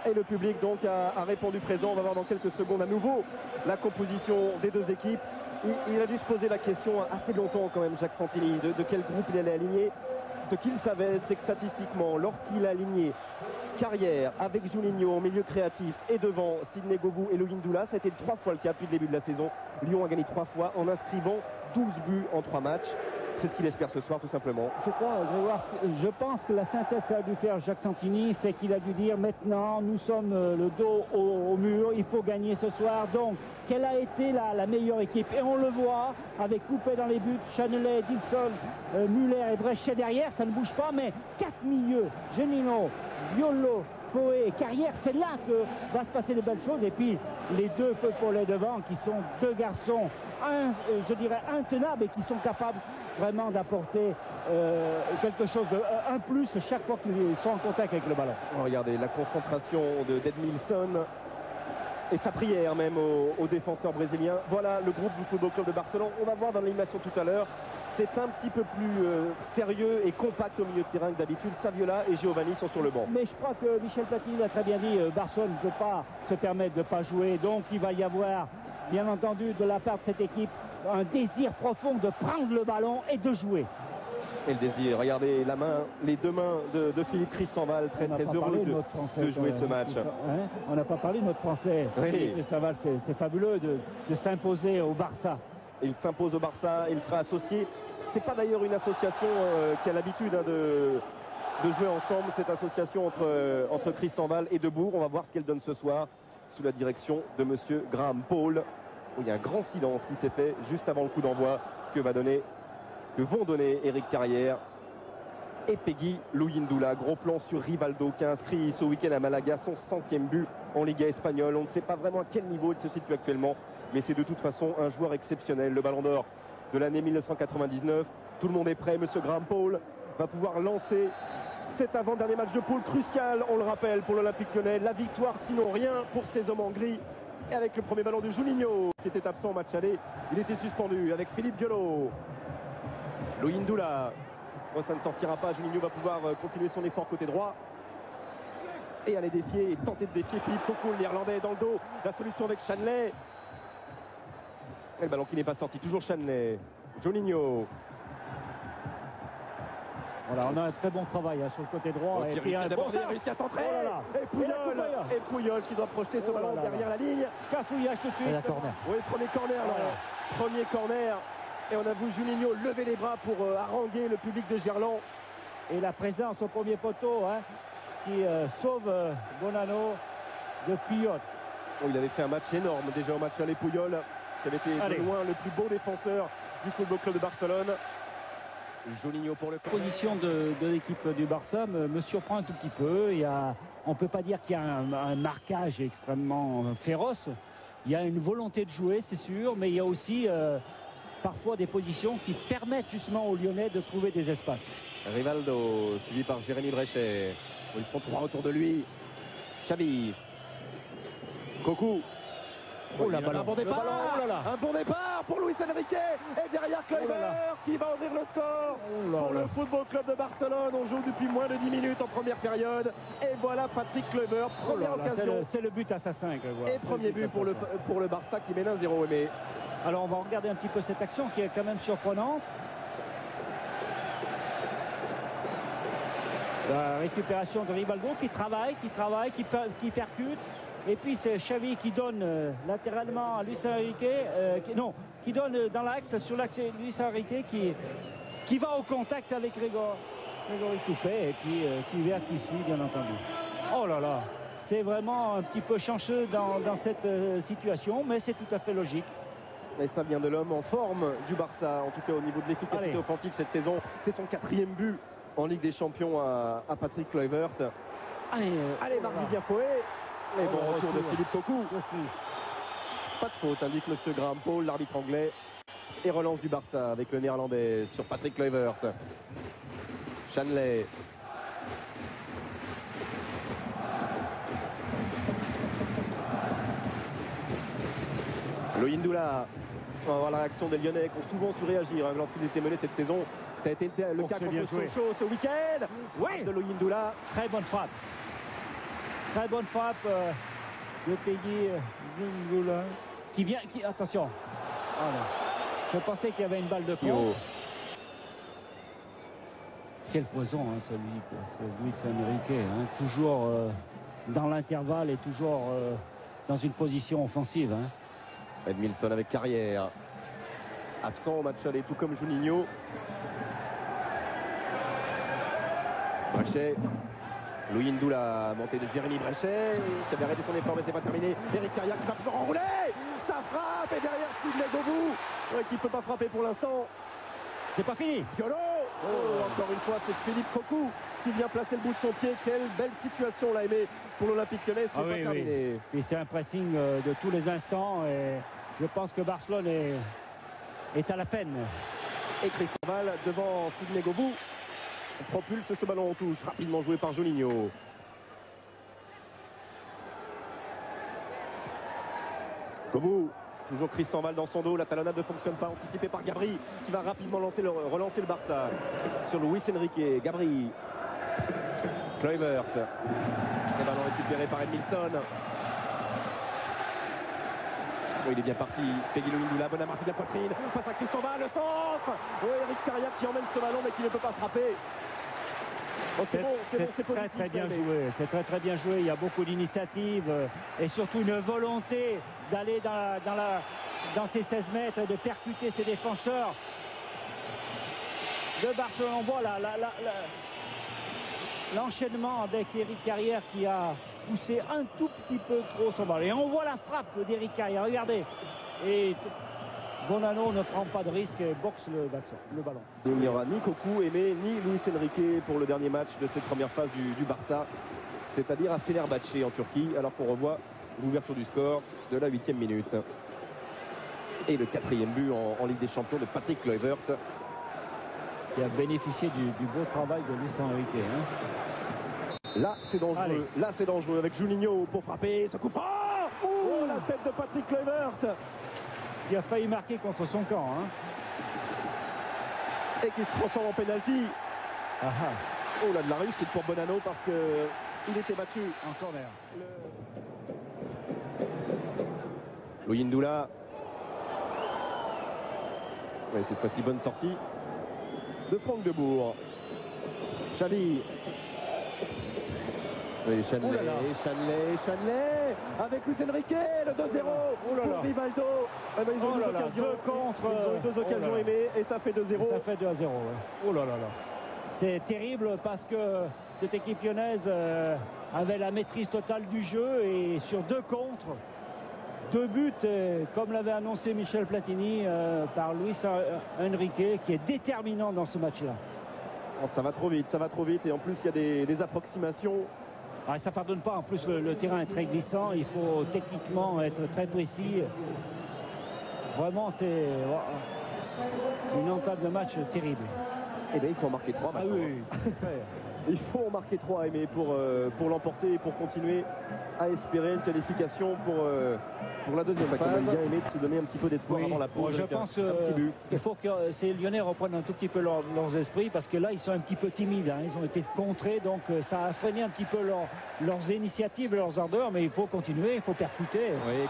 Et le public donc a répondu présent. On va voir dans quelques secondes à nouveau la composition des deux équipes. Il a dû se poser la question assez longtemps quand même, Jacques Santini, de quel groupe il allait aligner. Ce qu'il savait, c'est que statistiquement, lorsqu'il a aligné Carrière avec Juninho en milieu créatif et devant Sidney Govou et Louis Ndoula, ça a été 3 fois le cas depuis le début de la saison. Lyon a gagné 3 fois en inscrivant 12 buts en 3 matchs. C'est ce qu'il espère ce soir tout simplement. Je pense que la synthèse qu'a dû faire Jacques Santini, c'est qu'il a dû dire maintenant nous sommes le dos au mur, il faut gagner ce soir. Donc quelle a été la meilleure équipe? Et on le voit avec Coupé dans les buts, Chanelet, Dixon, Muller et Brechet derrière, ça ne bouge pas, mais 4 milieux, Genino, Violo, Poé et Carrière, c'est là que va se passer de belles choses. Et puis les deux Peupolais devant qui sont deux garçons, je dirais intenables et qui sont capables vraiment d'apporter quelque chose de un plus chaque fois qu'ils sont en contact avec le ballon. Regardez la concentration d'Edmilson et sa prière même aux défenseurs brésiliens. Voilà le groupe du Football Club de Barcelone. On va voir dans l'animation tout à l'heure. C'est un petit peu plus sérieux et compact au milieu de terrain que d'habitude. Saviola et Giovanni sont sur le banc. Mais je crois que Michel Platini l'a très bien dit. Barcelone ne peut pas se permettre de ne pas jouer. Donc il va y avoir, bien entendu, de la part de cette équipe, un désir profond de prendre le ballon et de jouer. Et le désir, regardez la main, les deux mains de Philippe Christenval, très heureux de jouer ce match. On n'a pas parlé de notre Français. Oui. Philippe Christenval, c'est fabuleux de s'imposer au Barça. Il s'impose au Barça, il sera associé. C'est pas d'ailleurs une association qui a l'habitude de jouer ensemble, cette association entre Christenval et Debourg. On va voir ce qu'elle donne ce soir sous la direction de monsieur Graham Paul. Il y a un grand silence qui s'est fait juste avant le coup d'envoi que vont donner Eric Carrière et Peggy Louis Ndoula. Gros plan sur Rivaldo qui a inscrit ce week-end à Malaga son 100e but en Liga espagnole. On ne sait pas vraiment à quel niveau il se situe actuellement, mais c'est de toute façon un joueur exceptionnel. Le Ballon d'Or de l'année 1999. Tout le monde est prêt. Monsieur Graham Paul va pouvoir lancer cet avant-dernier match de poule crucial, on le rappelle, pour l'Olympique Lyonnais. La victoire, sinon rien pour ces hommes en gris. Et avec le premier ballon de Juninho qui était absent au match aller, il était suspendu avec Philippe Violo. Louis Ndoula. Bon, ça ne sortira pas. Juninho va pouvoir continuer son effort côté droit et aller défier et tenter de défier Philippe Coco, le néerlandais, dans le dos. La solution avec Chanley. Et le ballon qui n'est pas sorti, toujours Chanley. Juninho. Voilà, on a un très bon travail sur le côté droit. Et puis il a réussi à centrer. Et Puyol qui doit projeter ce ballon derrière la ligne. Cafouillage tout de suite. Oui, premier corner. Premier corner. Et on a vu Juninho lever les bras pour haranguer le public de Gerland. Et la présence au premier poteau qui sauve Bonanno de Puyol. Oh, il avait fait un match énorme déjà au match aller, Puyol, qui avait été de loin le plus beau défenseur du Football Club de Barcelone. Juninho pour le position de l'équipe du Barça me surprend un tout petit peu. On ne peut pas dire qu'il y a un marquage extrêmement féroce. Il y a une volonté de jouer, c'est sûr, mais il y a aussi parfois des positions qui permettent justement aux Lyonnais de trouver des espaces. Rivaldo, suivi par Jérémy Brechet. Ils sont 3 autour de lui. Xavi. Cocu. Oh là, un bon départ, un bon départ pour Luis Enrique et derrière Kluivert qui va ouvrir le score pour le Football Club de Barcelone. On joue depuis moins de 10 minutes en première période et voilà Patrick Kluivert, première occasion. C'est le but assassin. Et premier but pour le Barça qui mène 1-0. Mais alors on va regarder un petit peu cette action qui est quand même surprenante. La récupération de Rivaldo qui travaille, qui percute. Et puis c'est Xavi qui donne latéralement à Luis Enrique, qui donne dans l'axe, sur l'axe Luis Enrique qui va au contact avec Grégory Coupé et puis Kluivert qui suit bien entendu. Oh là là, c'est vraiment un petit peu chanceux dans cette situation, mais c'est tout à fait logique. Et ça vient de l'homme en forme du Barça, en tout cas au niveau de l'efficacité offensive cette saison. C'est son 4e but en Ligue des Champions à Patrick Kluivert. Allez Marc-Vivien Foé. Et bon retour de Philippe Cocu. Pas de faute, indique monsieur Graham Paul, l'arbitre anglais. Et relance du Barça avec le néerlandais sur Patrick Kluivert. Chanley. Louis Ndoula. On va voir la réaction des Lyonnais qui ont souvent su réagir lorsqu'ils étaient menés cette saison. Ça a été le cas contre Sochaux ce week-end. Oui, de Louis Ndoula. très bonne frappe. Très bonne frappe de Peggy Zungoula qui vient. Attention. Oh non. Je pensais qu'il y avait une balle de pion. Quel poison, hein, celui, ce Luis Enrique. Hein, toujours dans l'intervalle et toujours dans une position offensive. Hein. Edmilson avec Carrière. Absent au match aller, tout comme Juninho. Brechet. Louis Ndoula, montée de Jérémy Brechet, qui avait arrêté son effort, mais c'est pas terminé. Eric Carrière qui va pouvoir enrouler. Ça frappe, et derrière Sidney Govou, qui ne peut pas frapper pour l'instant. C'est pas fini. Violo. Encore une fois, c'est Philippe Cocu qui vient placer le bout de son pied. Quelle belle situation là, Aimé, pour l'Olympique Lyonnais. C'est pas terminé. Oui. Et c'est un pressing de tous les instants. Et je pense que Barcelone est à la peine. Et Cristobal devant Sidney Govou. On propulse ce ballon en touche, rapidement joué par Juninho. Govou, toujours Cristobal dans son dos, la talonnade ne fonctionne pas, anticipé par Gabri, qui va rapidement relancer le Barça. Sur Luis Enrique, Gabri. Kluivert. Le ballon récupéré par Edmilson. Oh, il est bien parti. Peggy Ndoula, bonne amortie de la poitrine. Face à Cristobal, le centre. Oh, Eric Carrière qui emmène ce ballon mais qui ne peut pas frapper. Oh, c'est très bien joué. C'est très bien joué. Il y a beaucoup d'initiatives et surtout une volonté d'aller dans ces 16 mètres et de percuter ses défenseurs de Barcelone. On voit l'enchaînement avec Eric Carrière qui a poussé un tout petit peu trop son ballon. Et on voit la frappe d'Eric Carrière. Regardez. Et Bonanno ne prend pas de risque et boxe le ballon. Il n'y aura ni Cocu, Aimé, ni Luis Enrique pour le dernier match de cette première phase du Barça, c'est-à-dire à Fenerbahçe en Turquie, alors qu'on revoit l'ouverture du score de la 8e minute. Et le 4e but en Ligue des Champions de Patrick Kluivert. Qui a bénéficié du beau travail de Luis Enrique. Hein. Là, c'est dangereux. Allez. Là, c'est dangereux avec Juninho pour frapper. Ce coup franc. Oh, la tête de Patrick Kluivert. Qui a failli marquer contre son camp. Hein. Et qui se transforme en pénalty. Oh là, de la réussite pour Bonanno parce qu'il était battu. En corner. Louis Ndoula. Et cette fois-ci, bonne sortie de Franck Debourg. Xavi. Oui, Chanley, avec Luis Enrique, le 2-0 pour Rivaldo. Eh ben, ils ont eu deux occasions aimées et ça fait 2-0. Ça fait 2-0. Ouais. Oh là là là. C'est terrible parce que cette équipe lyonnaise avait la maîtrise totale du jeu et sur 2 contre, 2 buts, comme l'avait annoncé Michel Platini par Luis Enrique, qui est déterminant dans ce match-là. Oh, ça va trop vite et en plus il y a des approximations. Ah, ça ne pardonne pas, en plus le terrain est très glissant, il faut techniquement être très précis. Vraiment, c'est une entame de match terrible. Eh bien, il faut en marquer 3 maintenant. Ah oui. Il faut en marquer 3, Aimé, pour l'emporter et pour continuer à espérer une qualification pour la deuxième phase. Ça bien aimé de se donner un petit peu d'espoir avant la pause. Je pense qu'il faut que ces Lyonnais reprennent un tout petit peu leurs esprits parce que là, ils sont un petit peu timides. Hein. Ils ont été contrés, donc ça a freiné un petit peu leurs initiatives, leurs ardeurs, mais il faut continuer, il faut percuter. Oui,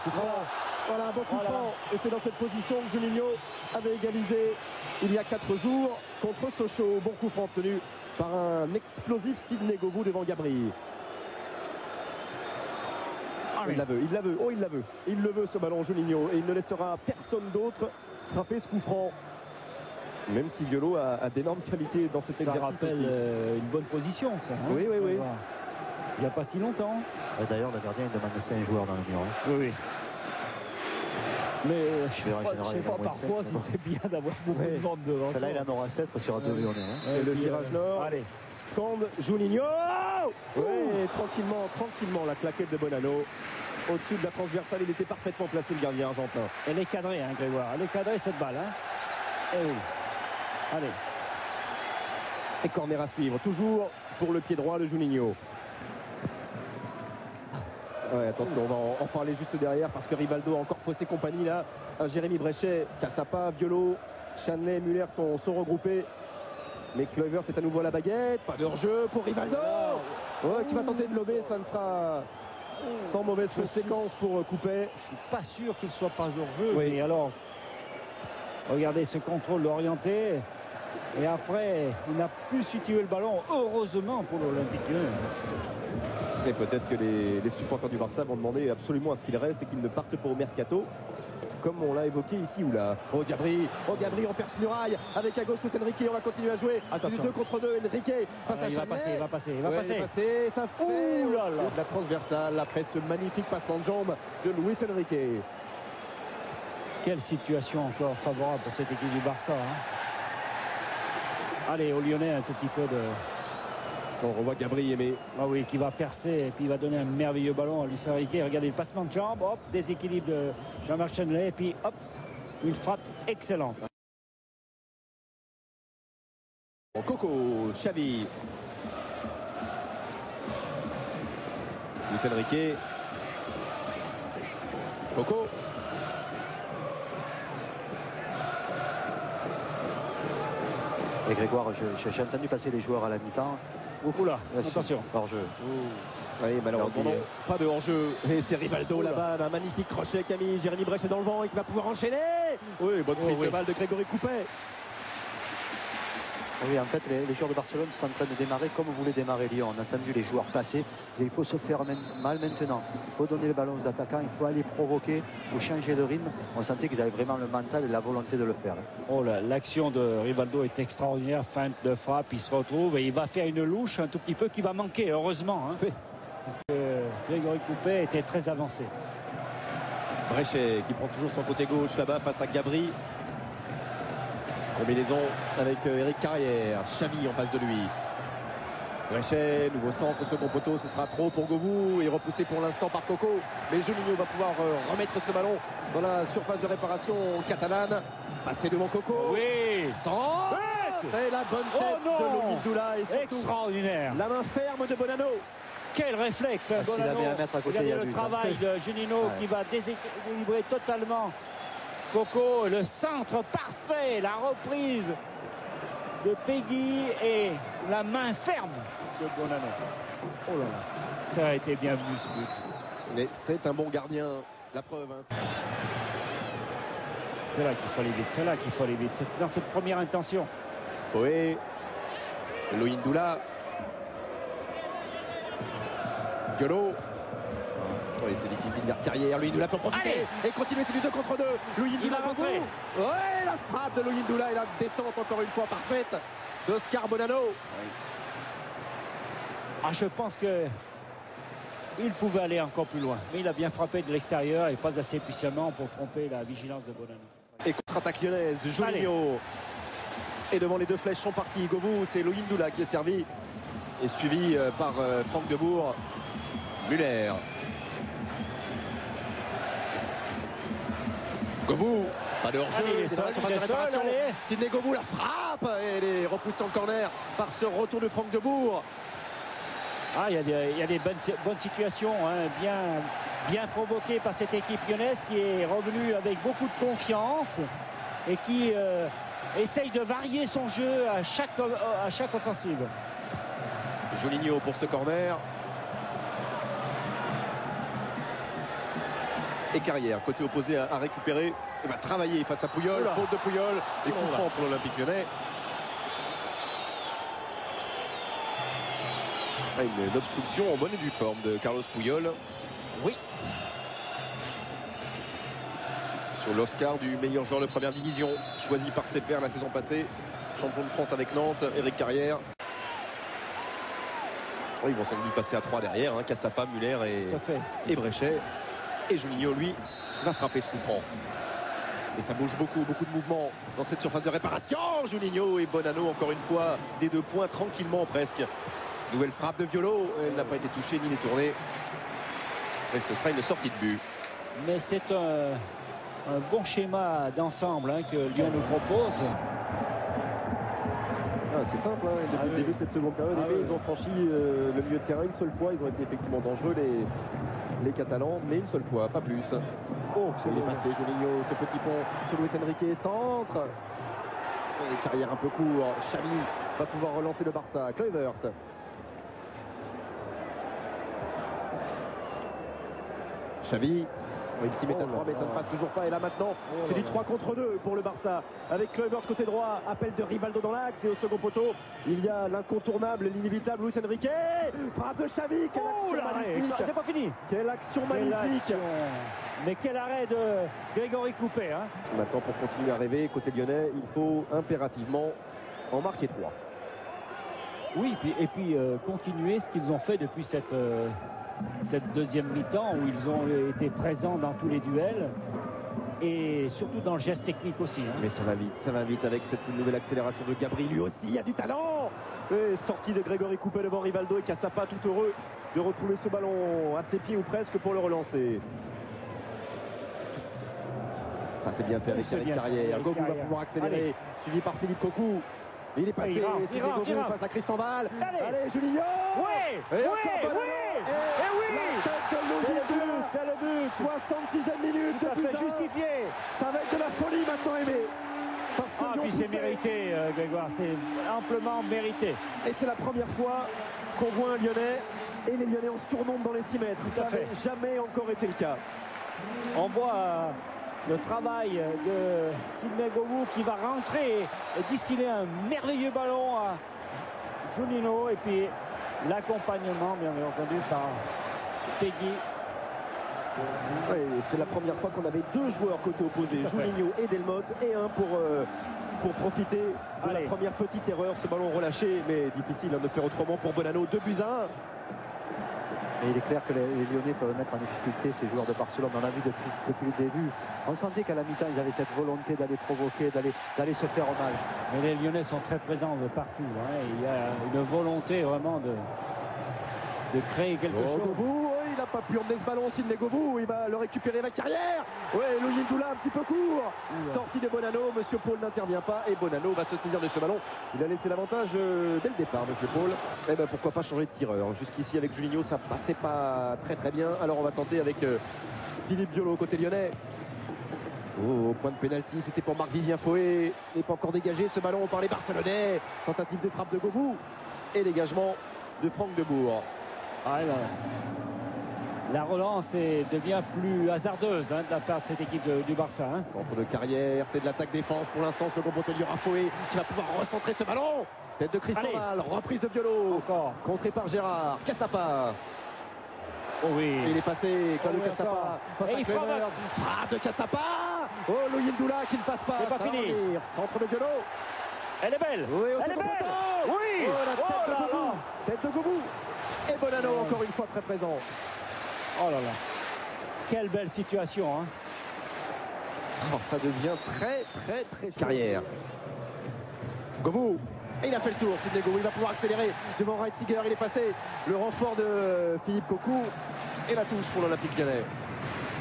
voilà, un bon coup franc. Et c'est dans cette position que Juninho avait égalisé il y a 4 jours contre Sochaux. Bon coup franc obtenu par un explosif Sidney Govou devant Gabri. Il la veut, oh il la veut. Il le veut ce ballon Juninho et il ne laissera personne d'autre frapper ce coup franc. Même si Violo a d'énormes qualités dans cet exercice. Ça rappelle une bonne position ça. Hein, oui. Il n'y a pas si longtemps. D'ailleurs le gardien il demande laisser un joueur dans le mur. Hein. Oui. Mais je ne sais pas parfois si c'est bien d'avoir beaucoup de monde devant. Là il en aura 7 parce qu'il y aura 2 Lyonnais. Hein. Et le virage nord. Allez. Scande Juninho. Oui, tranquillement la claquette de Bonanno. Au-dessus de la transversale, il était parfaitement placé le gardien argentin. Elle est cadrée, hein, Grégoire. Elle est cadrée cette balle. Hein. Eh oui. Allez. Et corner à suivre. Toujours pour le pied droit, le Juninho. Ouais, attention, on va en parler juste derrière parce que Rivaldo a encore faussé compagnie là. Jérémy Brechet, Cassapa, Violo, Chanley, Muller sont regroupés. Mais Kluivert est à nouveau à la baguette. Pas de hors-jeu pour Rivaldo. Ouais, qui va tenter de lober, ça ne sera sans mauvaise conséquence pour Coupet. Je suis pas sûr qu'il soit pas hors-jeu. Oui. Mais alors, regardez ce contrôle orienté. Et après, il n'a plus situé le ballon, heureusement pour l'Olympique Lyonnais. Et peut-être que les supporters du Barça vont demander absolument à ce qu'il reste et qu'il ne parte pas au mercato, comme on l'a évoqué ici ou là. Oh Gabri en perce muraille avec à gauche Luis Enrique, on va continuer à jouer. Attention. 2 contre 2, Enrique face à il va Chamelet. passer, il va passer, il va Ouais, passer. il est passé, ça fait Ouh là là. de la transversale après ce magnifique passement de jambe de Luis Enrique. Quelle situation encore favorable pour cette équipe du Barça. Allez, aux Lyonnais, un tout petit peu de... On revoit Gabri Aimé. Ah oui, qui va percer et puis il va donner un merveilleux ballon à Luis Enrique. Regardez le passement de jambe, hop, déséquilibre de Jean-Marc Chamelet et puis hop, une frappe excellente. Coco, Xavi. Luis Enrique. Coco. Et Grégoire, j'ai entendu passer les joueurs à la mi-temps. Oula, attention. Hors-jeu. Oui, malheureusement, non. Pas de hors-jeu. Et c'est Rivaldo Oula. là-bas, un magnifique crochet qui a mis Jérémy Bréchet dans le vent et qui va pouvoir enchaîner. Oui, bonne prise de balle de Grégory Coupet. Oui, en fait, les joueurs de Barcelone sont en train de démarrer comme voulait démarrer Lyon. On a entendu les joueurs passer. Il faut se faire mal maintenant. Il faut donner le ballon aux attaquants. Il faut aller provoquer. Il faut changer de rythme. On sentait qu'ils avaient vraiment le mental et la volonté de le faire. Oh là, l'action de Rivaldo est extraordinaire. Feinte de frappe, il se retrouve et il va faire une louche un tout petit peu qui va manquer, heureusement. Oui. Parce que Grégory Coupet était très avancé. Bréchet qui prend toujours son côté gauche là-bas face à Gabri. Combinaison avec Eric Carrière. Xavi en face de lui. Bréchet, nouveau centre, second poteau, ce sera trop pour Govou et repoussé pour l'instant par Coco. Mais Juninho va pouvoir remettre ce ballon dans la surface de réparation catalane. Passer devant Coco. Oui, Sans. Et la bonne tête de Louis Doula et surtout extraordinaire. la main ferme de Bonanno. Quel réflexe, S'il Bonanno. avait un mètre à côté, Regardez il y a le but, travail de Juninho qui va déséquilibrer totalement Coco. Le centre parfait, la reprise de Peggy et la main ferme de Bonanno. Oh là là, ça a été bien vu ce but. Mais c'est un bon gardien, la preuve. Hein. C'est là qu'il faut aller vite, c'est là qu'il faut aller vite. C'est dans cette première intention. Foé, Louis Doula. Diolo. Oui, c'est difficile, vers Carrière. Louis Doula peut profiter et continuer, c'est du 2 contre 2. Louis Doula va rentrer. Ouais, la frappe de Louis Doula et la détente encore une fois parfaite d'Oscar Bonanno. Ah, je pense que il pouvait aller encore plus loin. Mais il a bien frappé de l'extérieur et pas assez puissamment pour tromper la vigilance de Bonanno. Et contre-attaque lyonnaise, Juninho. Et devant les deux flèches sont partis. Govou, c'est Louis Doula qui est servi. Et suivi par Franck Debourg. Muller. Govou, pas de hors-jeu, Sidney Govou, la frappe et les repoussés en corner par ce retour de Franck Debourg. Ah, il y a des bonnes situations, hein, bien provoquées par cette équipe lyonnaise qui est revenue avec beaucoup de confiance et qui essaye de varier son jeu à chaque offensive. Juninho pour ce corner. Et Carrière, côté opposé à récupérer. Il va travailler face à Puyol. Oula. Faute de Puyol. Et coup franc pour l'Olympique Lyonnais. Une obstruction en bonne et due forme de Carlos Puyol. Oui. Sur l'Oscar du meilleur joueur de première division. Choisi par ses pairs la saison passée. Champion de France avec Nantes, Eric Carrière. Oui, ils vont sans doute passer à 3 derrière. Hein, Cassapa, Muller et Bréchet. Et Juninho, lui, va frapper ce coup franc. Et ça bouge beaucoup de mouvements dans cette surface de réparation. Juninho et Bonanno, encore une fois, des 2 points tranquillement presque. Nouvelle frappe de Violo. Elle n'a pas été touchée ni détournée. Et ce sera une sortie de but. Mais c'est un bon schéma d'ensemble que Lyon nous propose. C'est simple, hein. Depuis le début de cette seconde période, ils ont franchi le milieu de terrain une seule fois. Ils ont été effectivement dangereux, les Catalans, mais une seule fois, pas plus. Oh, il est passé, Juninho, ce petit pont sur Luis Enrique, centre. Et Carrière un peu court. Xavi va pouvoir relancer le Barça. Kluivert. Xavi. Il s'y met à 3 mais ça ne passe toujours pas. Et là maintenant c'est du 3 contre 2 pour le Barça. Avec Kluivert côté droit, appel de Rivaldo dans l'axe. Et au second poteau il y a l'incontournable, l'inévitable Luis Enrique. Frappe de Xavi. Quelle action magnifique. C'est pas fini. Quelle action magnifique. Mais quel arrêt de Grégory Coupé, hein. Maintenant pour continuer à rêver côté lyonnais, il faut impérativement en marquer 3. Oui, et puis continuer ce qu'ils ont fait depuis cette deuxième mi-temps où ils ont été présents dans tous les duels et surtout dans le geste technique aussi, hein. Mais ça va vite avec cette nouvelle accélération de Gabri, lui aussi il y a du talent. Et sortie de Grégory Coupé devant Rivaldo et Cassapa tout heureux de retrouver ce ballon à ses pieds ou presque pour le relancer. Ça c'est bien fait avec Carrière. Govou va pouvoir accélérer, suivi par Philippe Cocu. Il est passé, c'est Govou face à Cristobal. Allez Juninho. Oui, et oui, oui, oui. C'est le but. 66e minute. Tout à fait justifié. Ça va être de la folie maintenant, Aimé. Parce que puis c'est mérité, Grégoire, c'est amplement mérité. Et c'est la première fois qu'on voit un Lyonnais et les Lyonnais en surnombre dans les 6 mètres. Ça n'avait jamais encore été le cas. On voit le travail de Sidney Govou qui va rentrer et distiller un merveilleux ballon à Juninho et puis l'accompagnement bien entendu par Peggy. C'est la première fois qu'on avait 2 joueurs côté opposé, Juninho et Delmotte, et un pour profiter de la première petite erreur, ce ballon relâché, mais difficile de faire autrement pour Bonanno. 2-1. Et il est clair que les Lyonnais peuvent mettre en difficulté ces joueurs de Barcelone. On a vu depuis le début. On sentait qu'à la mi-temps, ils avaient cette volonté d'aller provoquer, d'aller se faire mal. Mais les Lyonnais sont très présents de partout, hein. Il y a une volonté vraiment de créer quelque chose. Govou, il n'a pas pu emmener ce ballon, Sidney Govou, il va le récupérer avec Carrière. Ouais, Louis Ndoula un petit peu court. Sortie de Bonanno, Monsieur Paul n'intervient pas et Bonanno va se saisir de ce ballon. Il a laissé l'avantage dès le départ, Monsieur Paul. Et ben pourquoi pas changer de tireur. Jusqu'ici avec Juninho, ça passait pas très bien. Alors on va tenter avec Philippe Biolo côté lyonnais. Oh, point de pénalty, c'était pour Marc-Vivien Foé. Il n'est pas encore dégagé ce ballon par les Barcelonais. Tentative de frappe de Govou et dégagement de Franck Debourg. La relance devient plus hasardeuse, hein, de la part de cette équipe du Barça, hein. Centre de Carrière, c'est de l'attaque-défense pour l'instant. Second poteau de Foé qui va pouvoir recentrer ce ballon. Tête de Cristobal, reprise de Biolo. Encore. Contré par Gérard. Cassapa. Oh oui. Il est passé, Claudio Cassapa. Et il frappe de Cassapa. Oh, Louis Ndoula qui ne passe pas. C'est pas fini. Centre de Biolo. Elle est belle. Oui, elle est belle. Oui. Oh, la tête de Govou. Tête de Govou. Et Bonanno encore une fois très présent. Oh là là. Quelle belle situation, hein. Oh, ça devient très Carrière. Govou. Et il a fait le tour, Sidney Govou. Il va pouvoir accélérer devant Reitziger. Il est passé. Le renfort de Philippe Cocu. Et la touche pour l'Olympique Lyonnais.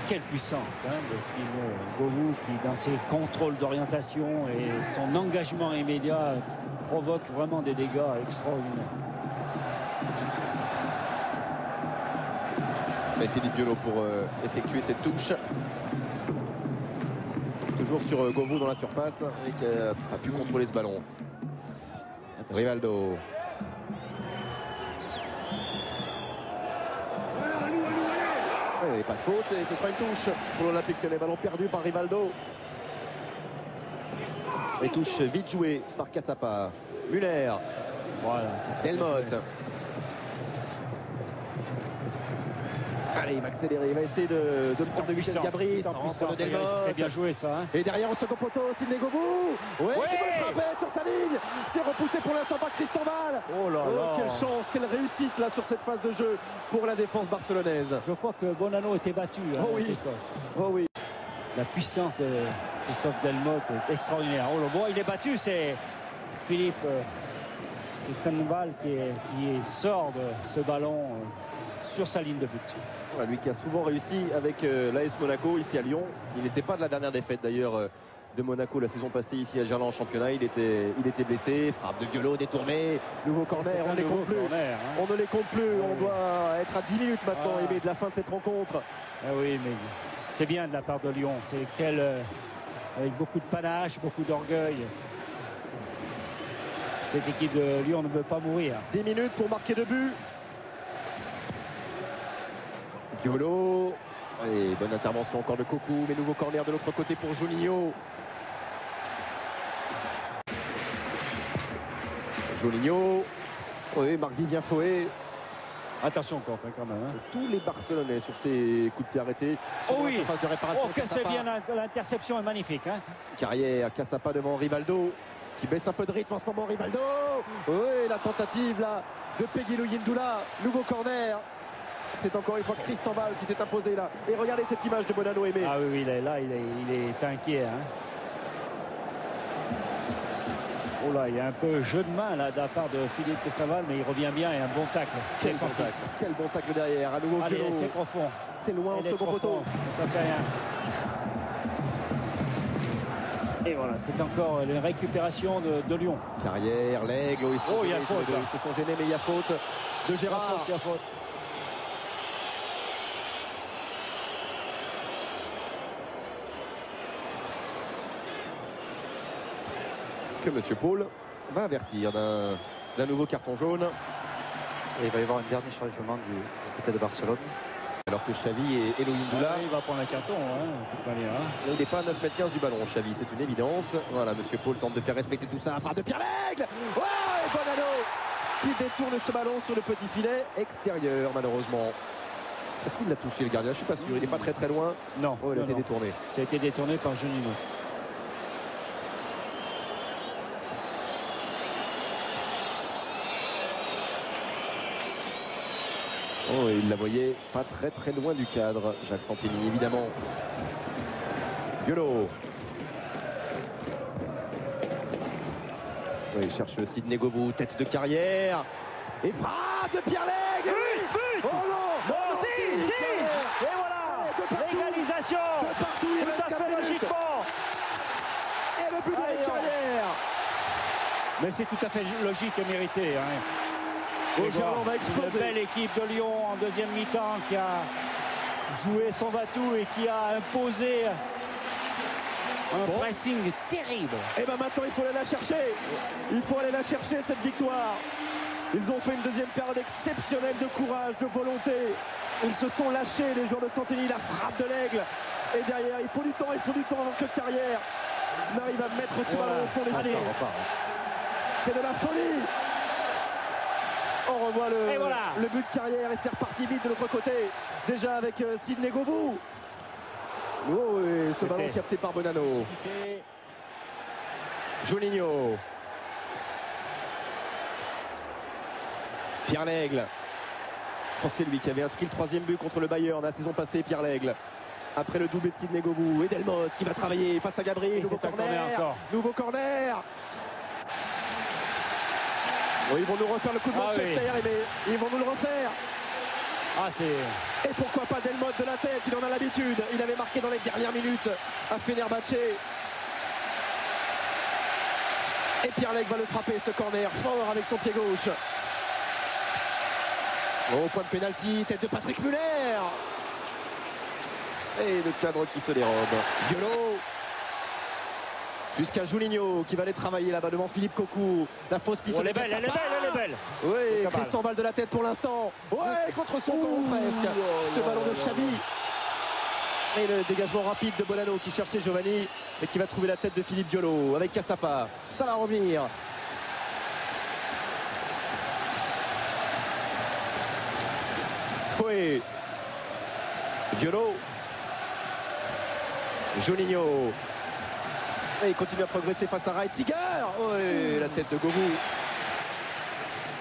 Quelle puissance, hein, de Sidney Govou qui, dans ses contrôles d'orientation et son engagement immédiat, provoque vraiment des dégâts extraordinaires. Et Philippe Biolo pour effectuer cette touche. Toujours sur Govou dans la surface et qui n'a pas pu contrôler ce ballon. Attention. Rivaldo. Et pas de faute et ce sera une touche pour l'Olympique Lyonnais. Ballon perdu par Rivaldo. Et touche vite jouée par Cassapa. Muller. Voilà, Delmotte. Allez, il va accélérer, il va essayer de prendre de vitesse Gabri. C'est bien joué ça, hein. Et derrière au second poteau, Sidney Govou. Oui, qui peut le frapper sur sa ligne. C'est repoussé pour l'instant par Cristobal. Oh là là. Quelle chance, quelle réussite là sur cette phase de jeu pour la défense barcelonaise. Je crois que Bonanno était battu, hein, oh oui. Christophe. Oh oui. La puissance de Christophe Delmotte est extraordinaire. Oh là, bon, il est battu, c'est Philippe Cristobal qui sort de ce ballon sur sa ligne de but. Lui qui a souvent réussi avec l'AS Monaco ici à Lyon. Il n'était pas de la dernière défaite d'ailleurs de Monaco la saison passée ici à Gerland en championnat. Il était blessé. Frappe de Biolo détourné. Nouveau corner. On ne les compte plus. On ne les compte plus. On doit être à 10 minutes maintenant Aimé, de la fin de cette rencontre. Ah oui, mais c'est bien de la part de Lyon. C'est avec beaucoup de panache, beaucoup d'orgueil. Cette équipe de Lyon ne veut pas mourir. 10 minutes pour marquer 2 buts. Biolo, Allez, bonne intervention encore de Cocu, mais nouveau corner de l'autre côté pour Juninho. Juninho. Oui, Marc-Vivien Foé. Attention quand même. Hein. Tous les Barcelonais sur ces coups de pied arrêtés. Oh oui. Phase de réparation. Oh, que c'est bien, l'interception est magnifique. Hein. Carrière, Cassapa devant Rivaldo, qui baisse un peu de rythme en ce moment. Rivaldo. Oui, la tentative là de Peguilou Yindoula. Nouveau corner. C'est encore une fois Cristobal qui s'est imposé là. Et regardez cette image de Bonano Aimé. Ah oui, là, il est inquiet. Hein. Oh là, il y a un peu jeu de main là de la part de Philippe Cristobal, mais il revient bien et un bon tacle. Quel bon tacle derrière. À nouveau Allez, c'est profond. C'est loin au second poteau. Ça fait rien. Et voilà, c'est encore une récupération de Lyon. Carrière, l'Aigle. Il y a faute. Ils se sont gênés, mais il y a faute de Gérard. Il y a faute. Que M. Paul va avertir d'un nouveau carton jaune. Et il va y avoir un dernier changement du côté de Barcelone. Alors que Xavi et Eloïne Doula. Il va prendre un carton, hein, de toute manière. Il n'est pas à 9 mètres 15 du ballon, Xavi, c'est une évidence. Voilà, M. Paul tente de faire respecter tout ça. Frappe de Pierre Lègle. Ouais, Bonano qui détourne ce ballon sur le petit filet extérieur, malheureusement. Est-ce qu'il l'a touché, le gardien? Je ne suis pas sûr. Il n'est pas très loin. Non. Oh, il a été détourné. Ça a été détourné par Juninho. Oh, il la voyait pas très loin du cadre, Jacques Santini, évidemment. Violo. Oui, il cherche Sidney Govou, tête de carrière. Et frappe de Pierre Lègle. But. Oh non, Si. Et voilà, l'égalisation. Tout à fait logiquement. Et le but de Carrière. Mais c'est tout à fait logique et mérité. Hein. On va exploser. Une belle équipe de Lyon en deuxième mi-temps qui a joué son va-tout et qui a imposé un pressing terrible. Et bien maintenant il faut aller la chercher. Il faut aller la chercher cette victoire. Ils ont fait une deuxième période exceptionnelle de courage, de volonté. Ils se sont lâchés les joueurs de Santini. La frappe de l'Aigle. Et derrière il faut du temps avant que Carrière n'arrive à mettre ce ballon au fond des filets. C'est de la folie. On revoit le but de Carrière et c'est reparti vite de l'autre côté. Déjà avec Sidney Govou. Oh, et ce ballon capté par Bonano. Juninho. Pierre Lègle. Oh, c'est lui qui avait inscrit le 3e but contre le Bayern la saison passée, Pierre Lègle. Après le doublé de Sidney Govou. Et Delmotte qui va travailler face à Gabriel. Nouveau corner. Oh, ils vont nous refaire le coup de Manchester, mais ils vont nous le refaire. Et pourquoi pas Delmotte de la tête, il en a l'habitude. Il avait marqué dans les dernières minutes à Fenerbahçe. Et Pierre Lègle va le frapper, ce corner, fort avec son pied gauche. Au point de pénalty, tête de Patrick Muller. Et le cadre qui se dérobe. Violo. Jusqu'à Juninho qui va aller travailler là-bas devant Philippe Cocu. La fausse piste. Elle est belle. Oui, Cristobal de la tête pour l'instant. Ouais, contre son camp presque. Ce ballon de Xavi. Et le dégagement rapide de Bonano qui cherchait Giovanni et qui va trouver la tête de Philippe Violo avec Cassapa. Ça va revenir. Foé. Violo. Juninho. Et il continue à progresser face à Reitziger. Oh, la tête de Govou.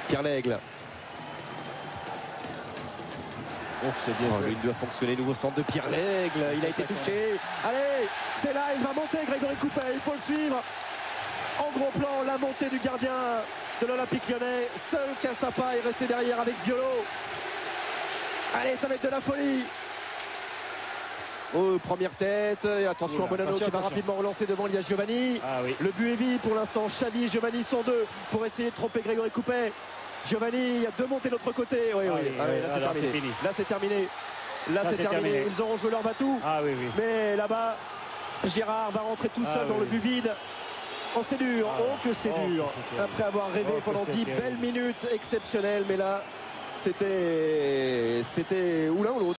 Pierre Lègle. Oh, c'est bien. Il doit fonctionner. Nouveau centre de Pierre Lègle. Il a été touché. Allez, c'est là. Il va monter, Grégory Coupet. Il faut le suivre. En gros plan, la montée du gardien de l'Olympique Lyonnais. Seul Cassapa est resté derrière avec Violo. Allez, ça va être de la folie. Oh, première tête, et attention à Bonano qui va rapidement relancer devant, il y a Giovanni. Le but est vide pour l'instant, Xavi et Giovanni sont deux pour essayer de tromper Grégory Coupet. Giovanni, il y a deux montées de l'autre côté. Là c'est terminé. Là c'est terminé. Ils auront joué leur batou. Mais là-bas, Gérard va rentrer tout seul dans le but vide. Oh, c'est dur. Oh, que c'est dur. Après avoir rêvé pendant 10 belles minutes exceptionnelles. Mais là, c'était ou l'un ou l'autre.